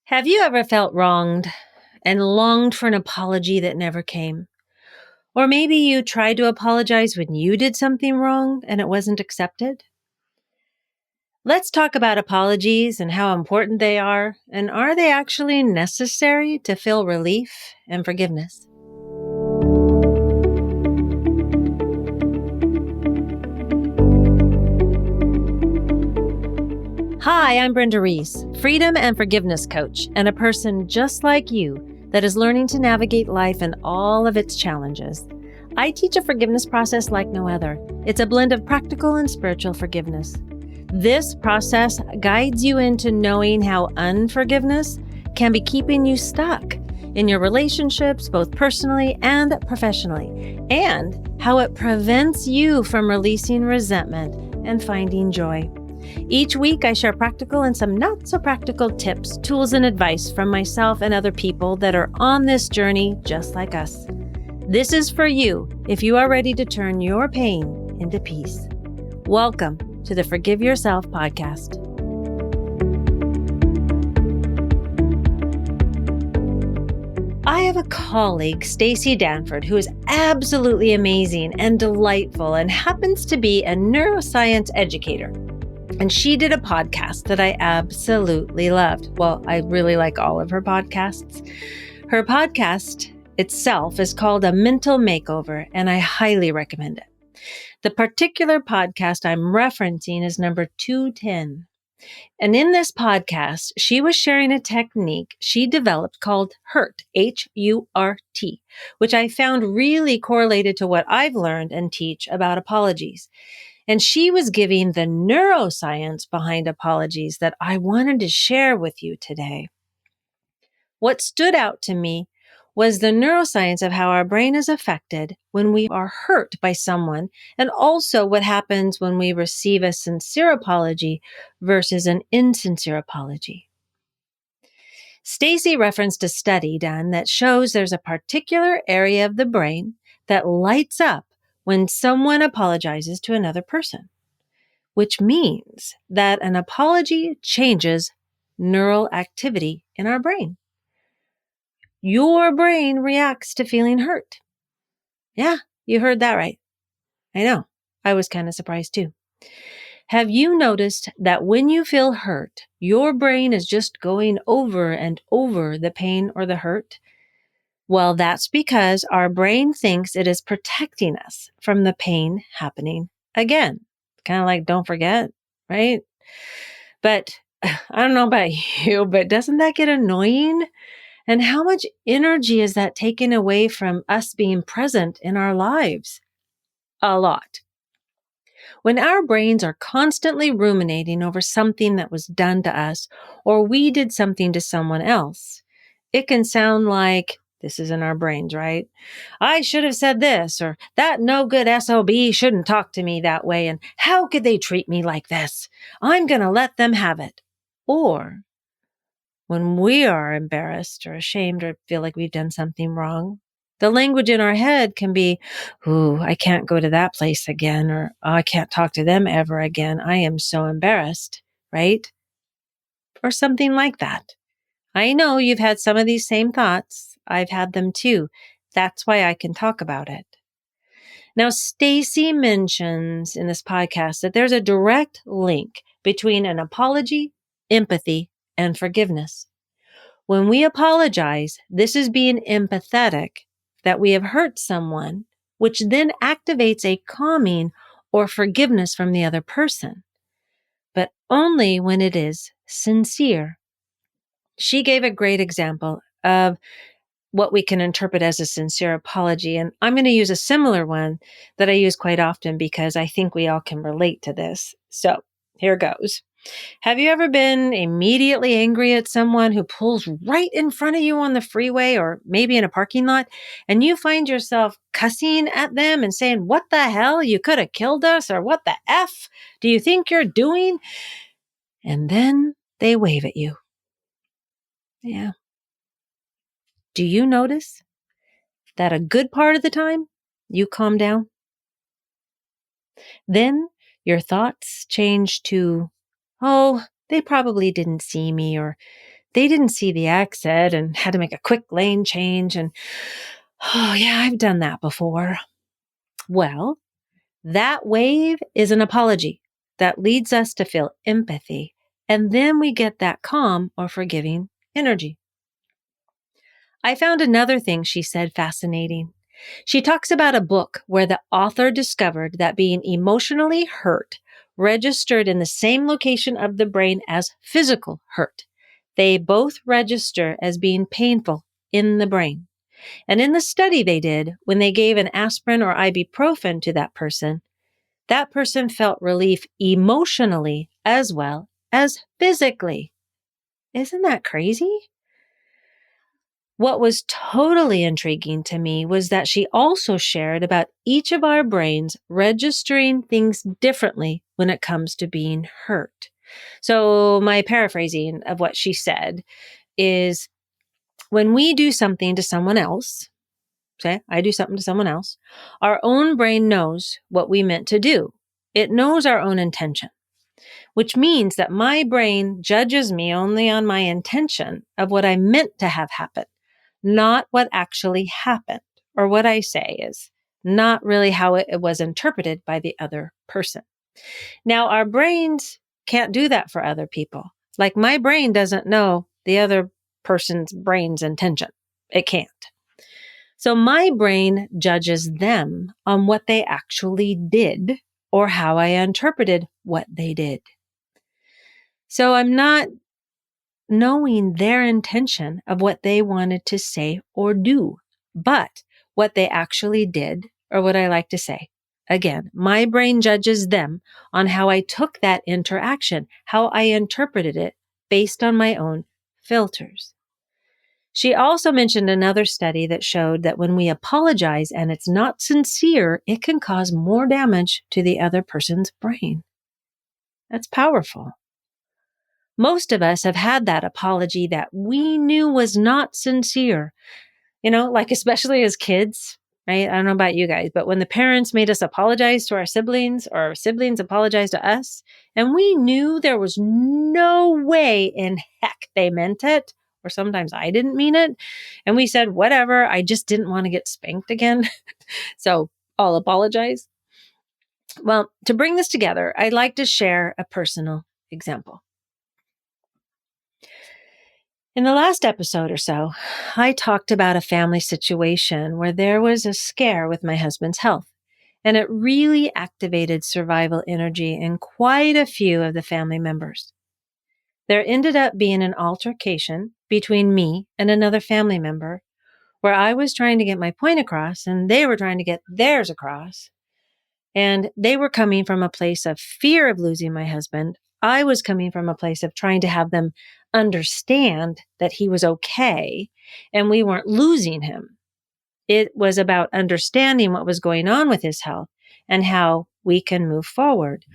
Have you ever felt wronged and longed for an apology that never came? Or maybe you tried to apologize when you did something wrong and it wasn't accepted? Let's talk about apologies and how important they are, and are they actually necessary to feel relief and forgiveness? Hi, I'm Brenda Reese, freedom and forgiveness coach, and a person just like you that is learning to navigate life and all of its challenges. I teach a forgiveness process like no other. It's a blend of practical and spiritual forgiveness. This process guides you into knowing how unforgiveness can be keeping you stuck in your relationships, both personally and professionally, and how it prevents you from releasing resentment and finding joy. Each week, I share practical and some not so practical tips, tools, and advice from myself and other people that are on this journey just like us. This is for you if you are ready to turn your pain into peace. Welcome to the Forgive Yourself podcast. I have a colleague, Stacy Danford, who is absolutely amazing and delightful and happens to be a neuroscience educator. And she did a podcast that I absolutely loved. Well, I really like all of her podcasts. Her podcast itself is called A Mental Makeover, and I highly recommend it. The particular podcast I'm referencing is number 210. And in this podcast, she was sharing a technique she developed called HURT, H-U-R-T, which I found really correlated to what I've learned and teach about apologies. And she was giving the neuroscience behind apologies that I wanted to share with you today. What stood out to me was the neuroscience of how our brain is affected when we are hurt by someone, and also what happens when we receive a sincere apology versus an insincere apology. Stacy referenced a study done that shows there's a particular area of the brain that lights up when someone apologizes to another person, which means that an apology changes neural activity in our brain. Your brain reacts to feeling hurt. Yeah, you heard that right. I know. I was kind of surprised too. Have you noticed that when you feel hurt, your brain is just going over and over the pain or the hurt? Well, that's because our brain thinks it is protecting us from the pain happening again. Kind of like, don't forget, right? But I don't know about you, but doesn't that get annoying? And how much energy is that taken away from us being present in our lives? A lot. When our brains are constantly ruminating over something that was done to us, or we did something to someone else, it can sound like, this is in our brains, right? I should have said this, or that no good SOB shouldn't talk to me that way, and how could they treat me like this? I'm going to let them have it. Or when we are embarrassed or ashamed or feel like we've done something wrong, the language in our head can be, ooh, I can't go to that place again, or oh, I can't talk to them ever again. I am so embarrassed, right? Or something like that. I know you've had some of these same thoughts. I've had them too. That's why I can talk about it. Now, Stacy mentions in this podcast that there's a direct link between an apology, empathy, and forgiveness. When we apologize, this is being empathetic that we have hurt someone, which then activates a calming or forgiveness from the other person, but only when it is sincere. She gave a great example of what we can interpret as a sincere apology. And I'm going to use a similar one that I use quite often because I think we all can relate to this. So here goes. Have you ever been immediately angry at someone who pulls right in front of you on the freeway or maybe in a parking lot, and you find yourself cussing at them and saying, what the hell? You could have killed us, or what the F do you think you're doing? And then they wave at you. Yeah. Do you notice that a good part of the time you calm down? Then your thoughts change to, oh, they probably didn't see me, or They didn't see the exit and had to make a quick lane change. And oh, yeah, I've done that before. Well, that wave is an apology that leads us to feel empathy. And then we get that calm or forgiving energy. I found another thing she said fascinating. She talks about a book where the author discovered that being emotionally hurt registered in the same location of the brain as physical hurt. They both register as being painful in the brain. And in the study they did, when they gave an aspirin or ibuprofen to that person felt relief emotionally as well as physically. Isn't that crazy? What was totally intriguing to me was that she also shared about each of our brains registering things differently when it comes to being hurt. So my paraphrasing of what she said is when we do something to someone else, say I do something to someone else, our own brain knows what we meant to do. It knows our own intention, which means that my brain judges me only on my intention of what I meant to have happen, not what actually happened, or what I say is not really how it was interpreted by the other person. Now, our brains can't do that for other people. Like my brain doesn't know the other person's brain's intention. It can't. So my brain judges them on what they actually did or how I interpreted what they did. So I'm not knowing their intention of what they wanted to say or do, but what they actually did, or what I like to say. Again, my brain judges them on how I took that interaction, how I interpreted it based on my own filters. She also mentioned another study that showed that when we apologize and it's not sincere, it can cause more damage to the other person's brain. That's powerful. Most of us have had that apology that we knew was not sincere, like especially as kids, right? I don't know about you guys, but when the parents made us apologize to our siblings or our siblings apologized to us, and we knew there was no way in heck they meant it, or sometimes I didn't mean it. And we said, whatever, I just didn't want to get spanked again. So I'll apologize. Well, to bring this together, I'd like to share a personal example. In the last episode or so, I talked about a family situation where there was a scare with my husband's health, and it really activated survival energy in quite a few of the family members. There ended up being an altercation between me and another family member where I was trying to get my point across and they were trying to get theirs across. And they were coming from a place of fear of losing my husband. I was coming from a place of trying to have them understand that he was okay and we weren't losing him. It was about understanding what was going on with his health and how we can move forward.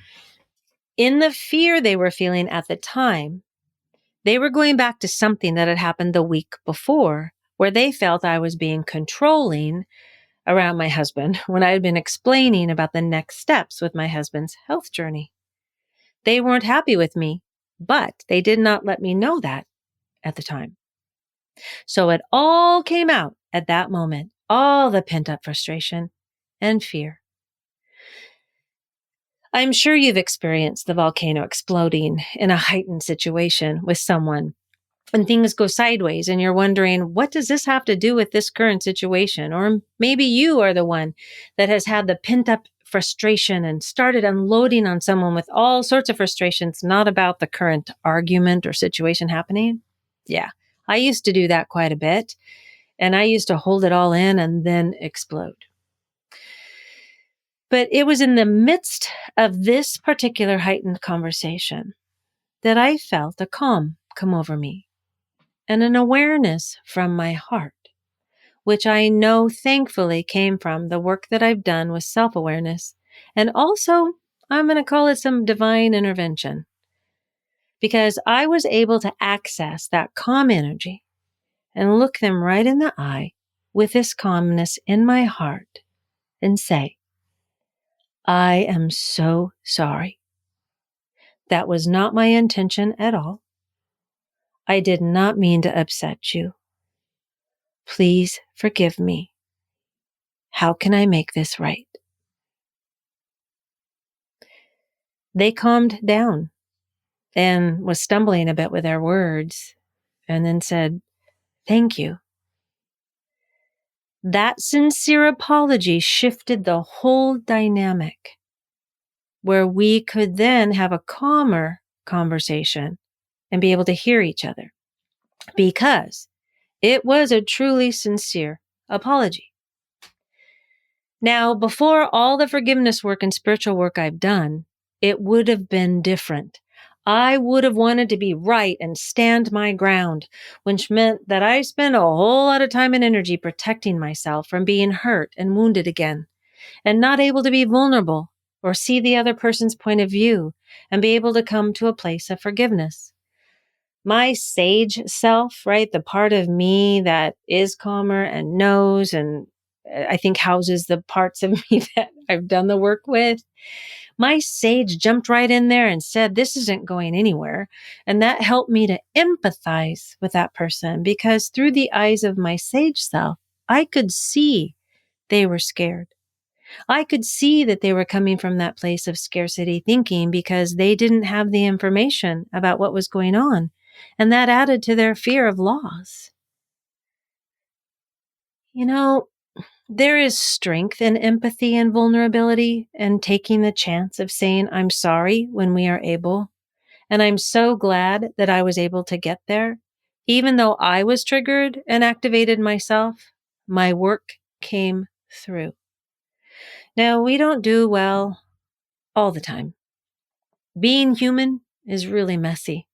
In the fear they were feeling at the time, they were going back to something that had happened the week before, where they felt I was being controlling around my husband when I had been explaining about the next steps with my husband's health journey. They weren't happy with me, but they did not let me know that at the time. So it all came out at that moment, all the pent-up frustration and fear. I'm sure you've experienced the volcano exploding in a heightened situation with someone and things go sideways and you're wondering, what does this have to do with this current situation? Or maybe you are the one that has had the pent up frustration and started unloading on someone with all sorts of frustrations, not about the current argument or situation happening. Yeah, I used to do that quite a bit. And I used to hold it all in and then explode. But it was in the midst of this particular heightened conversation that I felt a calm come over me and an awareness from my heart, which I know thankfully came from the work that I've done with self-awareness. And also, I'm going to call it some divine intervention, because I was able to access that calm energy and look them right in the eye with this calmness in my heart and say, I am so sorry. That was not my intention at all. I did not mean to upset you. Please forgive me. How can I make this right? They calmed down and was stumbling a bit with their words and then said, "Thank you." That sincere apology shifted the whole dynamic, where we could then have a calmer conversation and be able to hear each other because it was a truly sincere apology. Now, before all the forgiveness work and spiritual work I've done, it would have been different. I would have wanted to be right and stand my ground, which meant that I spent a whole lot of time and energy protecting myself from being hurt and wounded again, and not able to be vulnerable or see the other person's point of view and be able to come to a place of forgiveness. My sage self, right? The part of me that is calmer and knows and I think houses the parts of me that I've done the work with. My sage jumped right in there and said, this isn't going anywhere. And that helped me to empathize with that person because through the eyes of my sage self, I could see they were scared. I could see that they were coming from that place of scarcity thinking because they didn't have the information about what was going on. And that added to their fear of loss. You know, there is strength in empathy and vulnerability and taking the chance of saying, I'm sorry when we are able. And I'm so glad that I was able to get there. Even though I was triggered and activated myself, my work came through. Now, we don't do well all the time. Being human is really messy,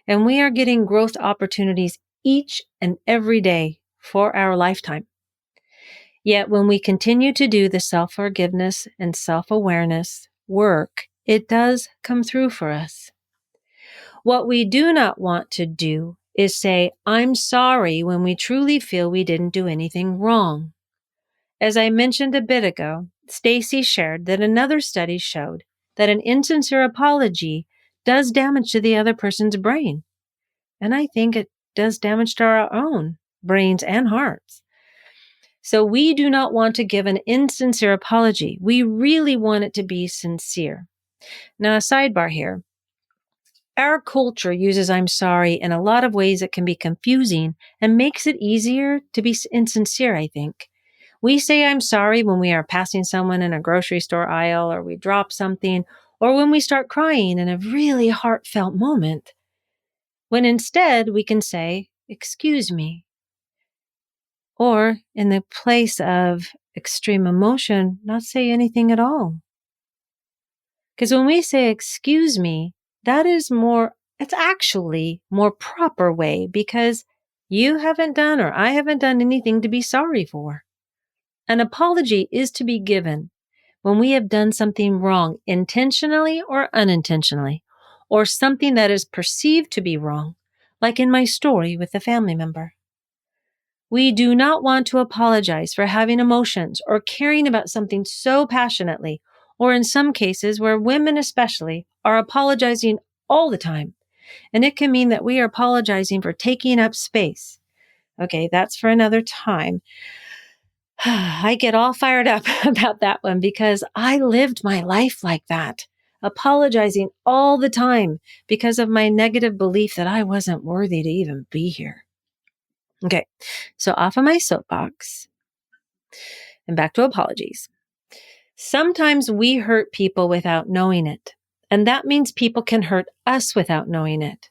and we are getting growth opportunities each and every day for our lifetime. Yet when we continue to do the self-forgiveness and self-awareness work, it does come through for us. What we do not want to do is say, I'm sorry when we truly feel we didn't do anything wrong. As I mentioned a bit ago, Stacy shared that another study showed that an insincere apology does damage to the other person's brain. And I think it does damage to our own brains and hearts. So we do not want to give an insincere apology. We really want it to be sincere. Now, a sidebar here. Our culture uses I'm sorry in a lot of ways that can be confusing and makes it easier to be insincere, I think. We say I'm sorry when we are passing someone in a grocery store aisle or we drop something or when we start crying in a really heartfelt moment. When instead we can say, excuse me. Or in the place of extreme emotion, not say anything at all. Because when we say, excuse me, that is it's actually more proper way because you haven't done or I haven't done anything to be sorry for. An apology is to be given when we have done something wrong intentionally or unintentionally, or something that is perceived to be wrong, like in my story with the family member. We do not want to apologize for having emotions or caring about something so passionately, or in some cases where women especially are apologizing all the time. And it can mean that we are apologizing for taking up space. Okay, that's for another time. I get all fired up about that one because I lived my life like that, apologizing all the time because of my negative belief that I wasn't worthy to even be here. Okay, so off of my soapbox and back to apologies. Sometimes we hurt people without knowing it, and that means people can hurt us without knowing it.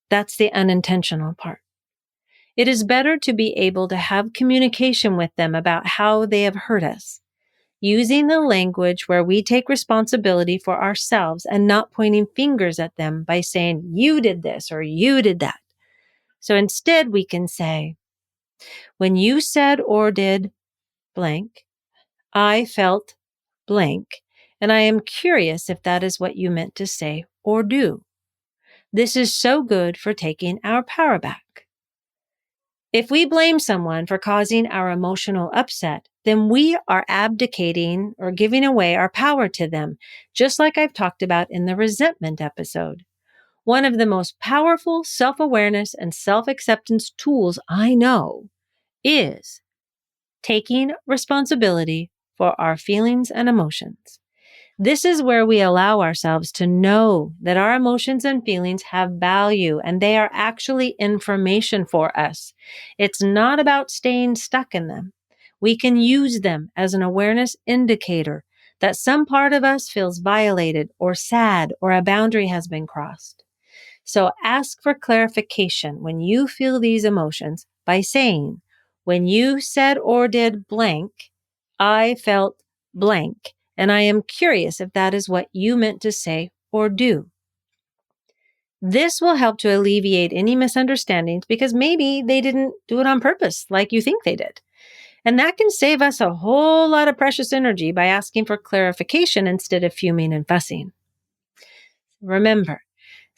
That's the unintentional part. It is better to be able to have communication with them about how they have hurt us, using the language where we take responsibility for ourselves and not pointing fingers at them by saying, you did this or you did that. So instead we can say, when you said or did blank, I felt blank, and I am curious if that is what you meant to say or do. This is so good for taking our power back. If we blame someone for causing our emotional upset, then we are abdicating or giving away our power to them, just like I've talked about in the resentment episode. One of the most powerful self-awareness and self-acceptance tools I know is taking responsibility for our feelings and emotions. This is where we allow ourselves to know that our emotions and feelings have value and they are actually information for us. It's not about staying stuck in them. We can use them as an awareness indicator that some part of us feels violated or sad or a boundary has been crossed. So ask for clarification when you feel these emotions by saying, when you said or did blank, I felt blank, and I am curious if that is what you meant to say or do. This will help to alleviate any misunderstandings because maybe they didn't do it on purpose like you think they did. And that can save us a whole lot of precious energy by asking for clarification instead of fuming and fussing. Remember,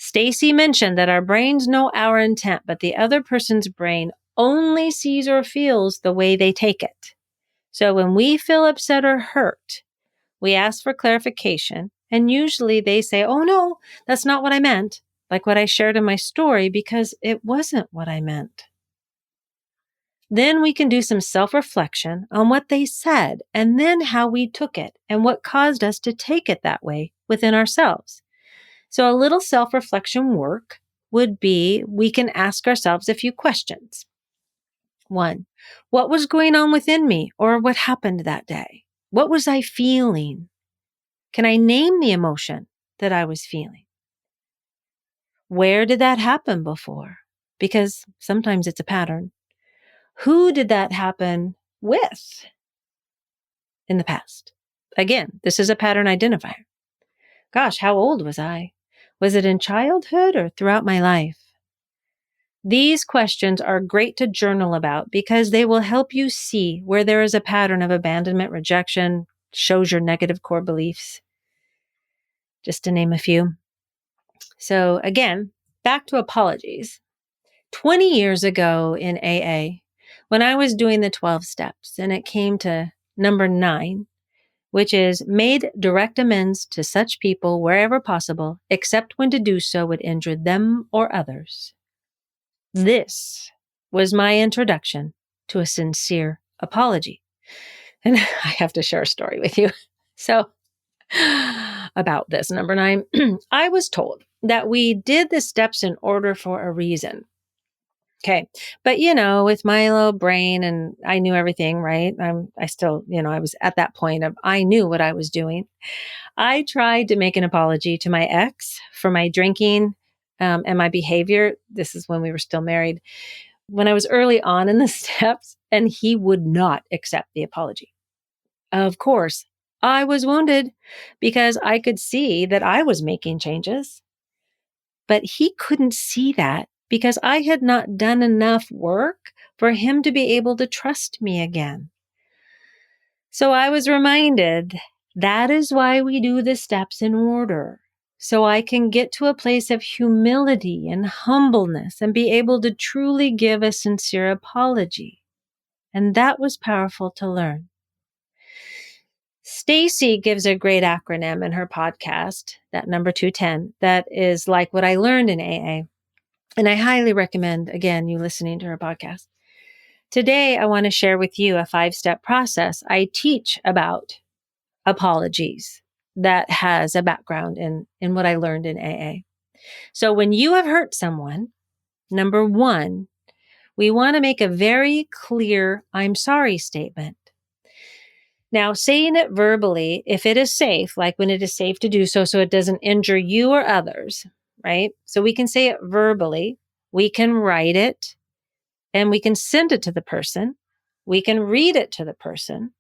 Stacy mentioned that our brains know our intent, but the other person's brain only sees or feels the way they take it. So when we feel upset or hurt, we ask for clarification, and usually they say, oh no, that's not what I meant, like what I shared in my story, because it wasn't what I meant. Then we can do some self-reflection on what they said and then how we took it and what caused us to take it that way within ourselves. So a little self-reflection work would be, we can ask ourselves a few questions. 1, what was going on within me or what happened that day? What was I feeling? Can I name the emotion that I was feeling? Where did that happen before? Because sometimes it's a pattern. Who did that happen with in the past? Again, this is a pattern identifier. Gosh, how old was I? Was it in childhood or throughout my life? These questions are great to journal about because they will help you see where there is a pattern of abandonment, rejection, shows your negative core beliefs, just to name a few. So again, back to apologies. 20 years ago in AA, when I was doing the 12 steps and it came to number 9, which is made direct amends to such people wherever possible, except when to do so would injure them or others. This was my introduction to a sincere apology. And I have to share a story with you. So about this, number 9, I was told that we did the steps in order for a reason. Okay. But with my little brain and I knew everything, right? I still, I was at that point of I knew what I was doing. I tried to make an apology to my ex for my drinking and my behavior. This is when we were still married, when I was early on in the steps, and he would not accept the apology. Of course, I was wounded because I could see that I was making changes, but he couldn't see that because I had not done enough work for him to be able to trust me again. So I was reminded that is why we do the steps in order. So I can get to a place of humility and humbleness and be able to truly give a sincere apology. And that was powerful to learn. Stacy gives a great acronym in her podcast, that number 210, that is like what I learned in AA. And I highly recommend, again, you listening to her podcast. Today, I want to share with you a 5-step process I teach about apologies that has a background in what I learned in AA. So when you have hurt someone, number 1, we want to make a very clear I'm sorry statement. Now, saying it verbally, if it is safe, like when it is safe to do so, so it doesn't injure you or others, right? So we can say it verbally, we can write it, and we can send it to the person. We can read it to the person.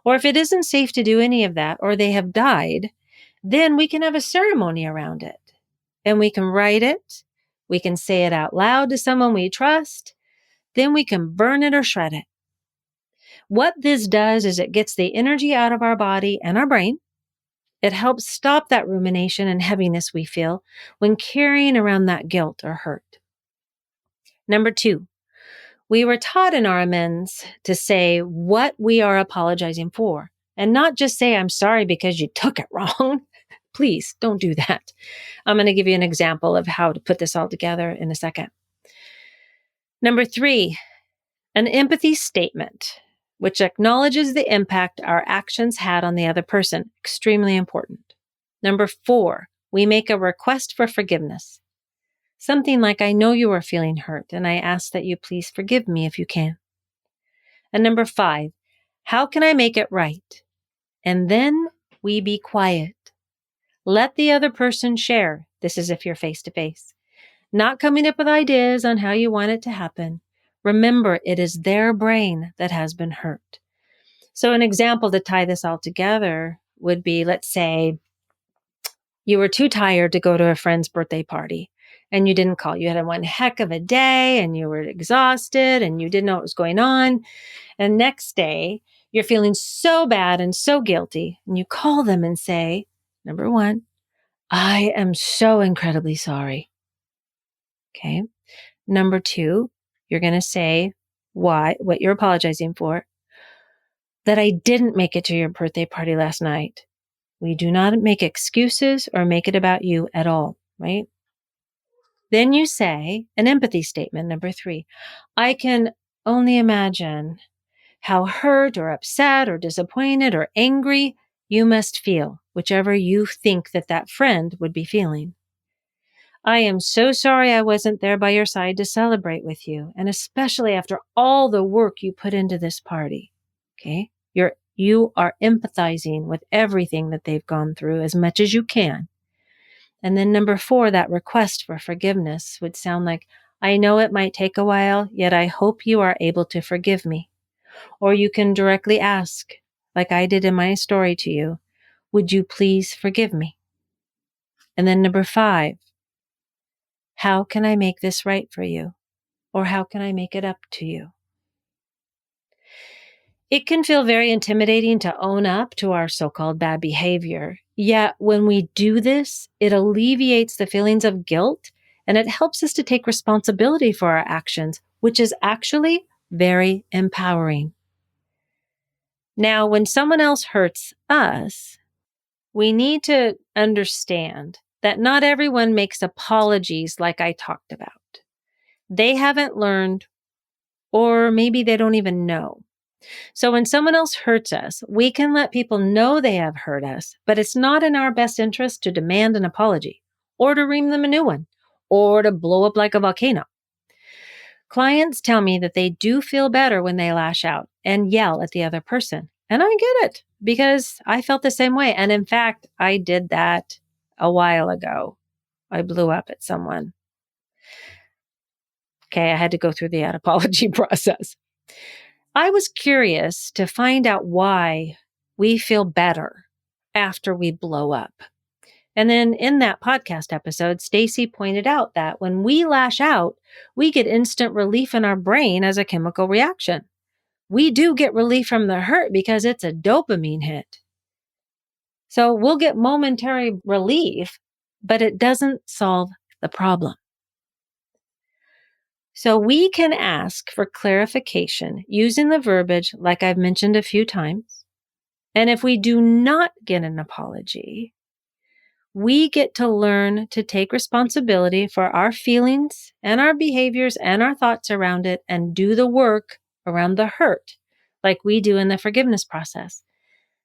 Or if it isn't safe to do any of that, or they have died, then we can have a ceremony around it. And we can write it. We can say it out loud to someone we trust. Then we can burn it or shred it. What this does is it gets the energy out of our body and our brain. It helps stop that rumination and heaviness we feel when carrying around that guilt or hurt. Number 2, we were taught in our amends to say what we are apologizing for and not just say, I'm sorry because you took it wrong. Please don't do that. I'm going to give you an example of how to put this all together in a second. Number 3, an empathy statement, which acknowledges the impact our actions had on the other person. Extremely important. Number 4, we make a request for forgiveness. Something like, I know you are feeling hurt, and I ask that you please forgive me if you can. And number 5, how can I make it right? And then we be quiet. Let the other person share. This is if you're face to face. Not coming up with ideas on how you want it to happen. Remember, it is their brain that has been hurt. So an example to tie this all together would be, let's say you were too tired to go to a friend's birthday party and you didn't call. You had one heck of a day and you were exhausted and you didn't know what was going on. And next day, you're feeling so bad and so guilty. And you call them and say, number 1, I am so incredibly sorry. Okay. Number 2, you're going to say what you're apologizing for, that I didn't make it to your birthday party last night. We do not make excuses or make it about you at all, right? Then you say an empathy statement, number 3. I can only imagine how hurt or upset or disappointed or angry you must feel, whichever you think that friend would be feeling. I am so sorry I wasn't there by your side to celebrate with you, and especially after all the work you put into this party. Okay? You are empathizing with everything that they've gone through as much as you can. And then number 4, that request for forgiveness would sound like, I know it might take a while, yet I hope you are able to forgive me. Or you can directly ask, like I did in my story to you, would you please forgive me? And then number 5, how can I make this right for you? Or how can I make it up to you? It can feel very intimidating to own up to our so-called bad behavior. Yet when we do this, it alleviates the feelings of guilt and it helps us to take responsibility for our actions, which is actually very empowering. Now, when someone else hurts us, we need to understand that not everyone makes apologies like I talked about. They haven't learned, or maybe they don't even know. So when someone else hurts us, we can let people know they have hurt us, but it's not in our best interest to demand an apology or to ream them a new one or to blow up like a volcano. Clients tell me that they do feel better when they lash out and yell at the other person. And I get it because I felt the same way. And in fact, I did that a while ago. I blew up at someone. Okay, I had to go through the apology process. I was curious to find out why we feel better after we blow up. And then in that podcast episode, Stacy pointed out that when we lash out, we get instant relief in our brain as a chemical reaction. We do get relief from the hurt because it's a dopamine hit. So we'll get momentary relief, but it doesn't solve the problem. So we can ask for clarification using the verbiage like I've mentioned a few times. And if we do not get an apology, we get to learn to take responsibility for our feelings and our behaviors and our thoughts around it and do the work around the hurt like we do in the forgiveness process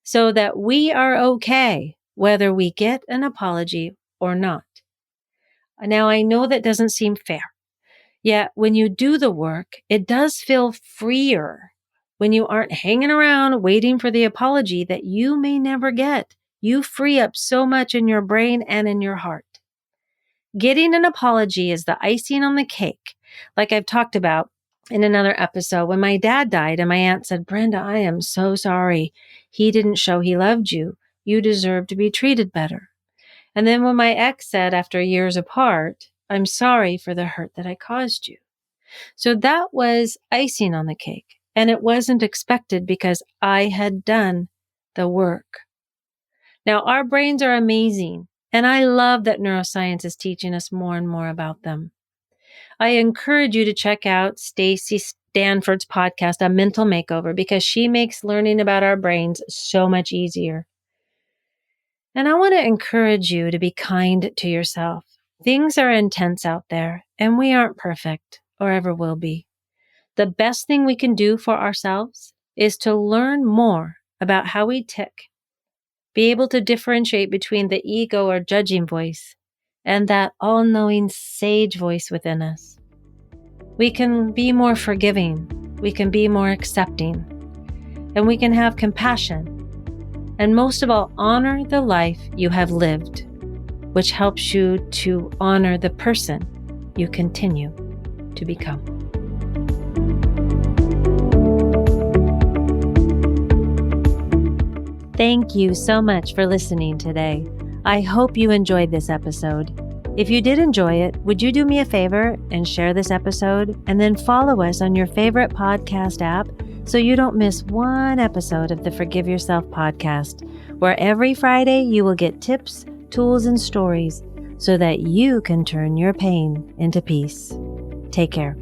so that we are okay whether we get an apology or not. Now, I know that doesn't seem fair. Yet when you do the work, it does feel freer when you aren't hanging around waiting for the apology that you may never get. You free up so much in your brain and in your heart. Getting an apology is the icing on the cake, like I've talked about in another episode. When my dad died and my aunt said, Brenda, I am so sorry. He didn't show he loved you. You deserve to be treated better. And then when my ex said after years apart, I'm sorry for the hurt that I caused you. So that was icing on the cake. And it wasn't expected because I had done the work. Now, our brains are amazing. And I love that neuroscience is teaching us more and more about them. I encourage you to check out Stacy Stanford's podcast, A Mental Makeover, because she makes learning about our brains so much easier. And I want to encourage you to be kind to yourself. Things are intense out there, and we aren't perfect or ever will be. The best thing we can do for ourselves is to learn more about how we tick, be able to differentiate between the ego or judging voice and that all-knowing sage voice within us. We can be more forgiving, we can be more accepting, and we can have compassion. And most of all, honor the life you have lived, which helps you to honor the person you continue to become. Thank you so much for listening today. I hope you enjoyed this episode. If you did enjoy it, would you do me a favor and share this episode and then follow us on your favorite podcast app so you don't miss one episode of the Forgive Yourself podcast, where every Friday you will get tips, tools, and stories so that you can turn your pain into peace. Take care.